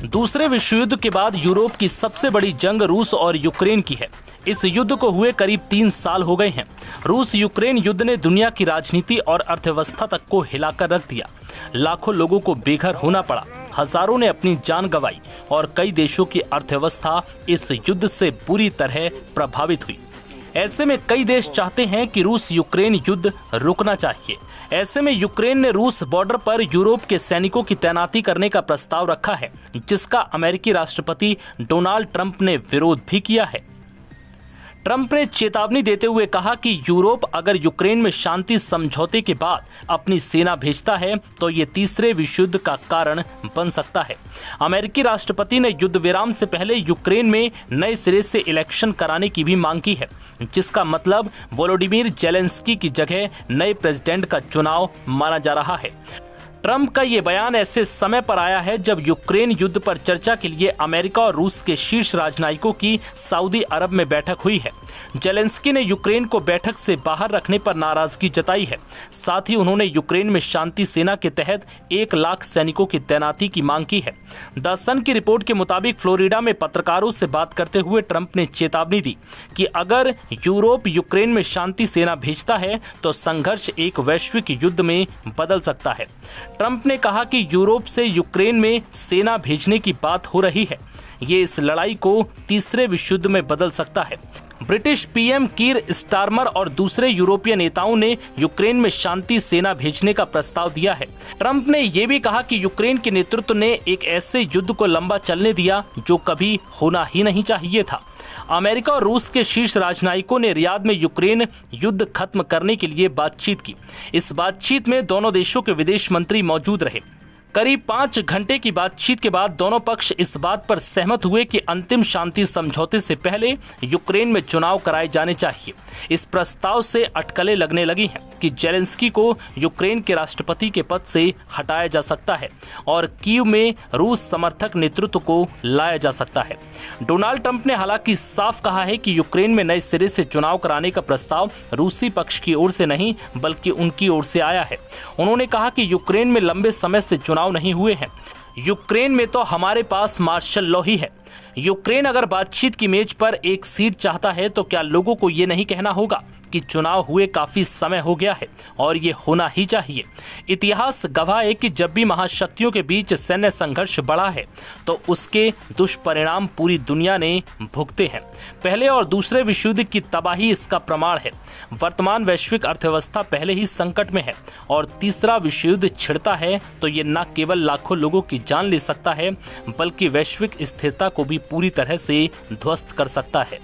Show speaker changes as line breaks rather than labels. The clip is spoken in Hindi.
दूसरे विश्व युद्ध के बाद यूरोप की सबसे बड़ी जंग रूस और यूक्रेन की है। इस युद्ध को हुए करीब 3 साल हो गए हैं। रूस यूक्रेन युद्ध ने दुनिया की राजनीति और अर्थव्यवस्था तक को हिलाकर रख दिया। लाखों लोगों को बेघर होना पड़ा, हजारों ने अपनी जान गंवाई और कई देशों की अर्थव्यवस्था इस युद्ध से बुरी तरह प्रभावित हुई। ऐसे में कई देश चाहते हैं कि रूस यूक्रेन युद्ध रुकना चाहिए। ऐसे में यूक्रेन ने रूस बॉर्डर पर यूरोप के सैनिकों की तैनाती करने का प्रस्ताव रखा है, जिसका अमेरिकी राष्ट्रपति डोनाल्ड ट्रंप ने विरोध भी किया है। ट्रंप ने चेतावनी देते हुए कहा कि यूरोप अगर यूक्रेन में शांति समझौते के बाद अपनी सेना भेजता है तो ये तीसरे विश्व युद्ध का कारण बन सकता है। अमेरिकी राष्ट्रपति ने युद्ध विराम से पहले यूक्रेन में नए सिरे से इलेक्शन कराने की भी मांग की है, जिसका मतलब वोलोडिमीर जेलेंस्की की जगह नए प्रेसिडेंट का चुनाव माना जा रहा है। ट्रंप का ये बयान ऐसे समय पर आया है जब यूक्रेन युद्ध पर चर्चा के लिए अमेरिका और रूस के शीर्ष राजनयिकों की सऊदी अरब में बैठक हुई है। जेलेंस्की ने यूक्रेन को बैठक से बाहर रखने पर नाराजगी जताई है। साथ ही उन्होंने यूक्रेन में शांति सेना के तहत 1 लाख सैनिकों की तैनाती की मांग की है। द सन की रिपोर्ट के मुताबिक फ्लोरिडा में पत्रकारों से बात करते हुए ट्रंप ने चेतावनी दी कि अगर यूरोप यूक्रेन में शांति सेना भेजता है तो संघर्ष एक वैश्विक युद्ध में बदल सकता है। ट्रंप ने कहा कि यूरोप से यूक्रेन में सेना भेजने की बात हो रही है, ये इस लड़ाई को तीसरे विश्व युद्ध में बदल सकता है। ब्रिटिश पीएम कीर स्टारमर और दूसरे यूरोपीय नेताओं ने यूक्रेन में शांति सेना भेजने का प्रस्ताव दिया है। ट्रंप ने यह भी कहा कि यूक्रेन के नेतृत्व ने एक ऐसे युद्ध को लंबा चलने दिया जो कभी होना ही नहीं चाहिए था। अमेरिका और रूस के शीर्ष राजनयिकों ने रियाद में यूक्रेन युद्ध खत्म करने के लिए बातचीत की। इस बातचीत में दोनों देशों के विदेश मंत्री मौजूद रहे। करीब 5 घंटे की बातचीत के बाद दोनों पक्ष इस बात पर सहमत हुए कि अंतिम शांति समझौते से पहले यूक्रेन में चुनाव कराए जाने चाहिए। इस प्रस्ताव से अटकलें लगने लगी हैं कि जेलेंस्की को यूक्रेन के राष्ट्रपति के पद से हटाया जा सकता है और कीव में रूस समर्थक नेतृत्व को लाया जा सकता है। डोनाल्ड ट्रंप ने हालांकि साफ कहा है कि यूक्रेन में नए सिरे से चुनाव कराने का प्रस्ताव रूसी पक्ष की ओर से नहीं बल्कि उनकी ओर से आया है। उन्होंने कहा कि यूक्रेन में लंबे समय से चुनाव नहीं हुए हैं। यूक्रेन में तो हमारे पास मार्शल लॉ ही है। यूक्रेन अगर बातचीत की मेज पर एक सीट चाहता है तो क्या लोगों को ये नहीं कहना होगा कि चुनाव हुए काफी समय हो गया है और ये होना ही चाहिए। इतिहास गवाह है कि जब भी महाशक्तियों के बीच सैन्य संघर्ष बढ़ा है तो उसके दुष्परिणाम पूरी दुनिया ने भुगते हैं। पहले और दूसरे विश्व युद्ध की तबाही इसका प्रमाण है। वर्तमान वैश्विक अर्थव्यवस्था पहले ही संकट में है और तीसरा विश्व युद्ध छिड़ता है तो ये न केवल लाखों लोगों की जान ले सकता है बल्कि वैश्विक स्थिरता को भी पूरी तरह से ध्वस्त कर सकता है।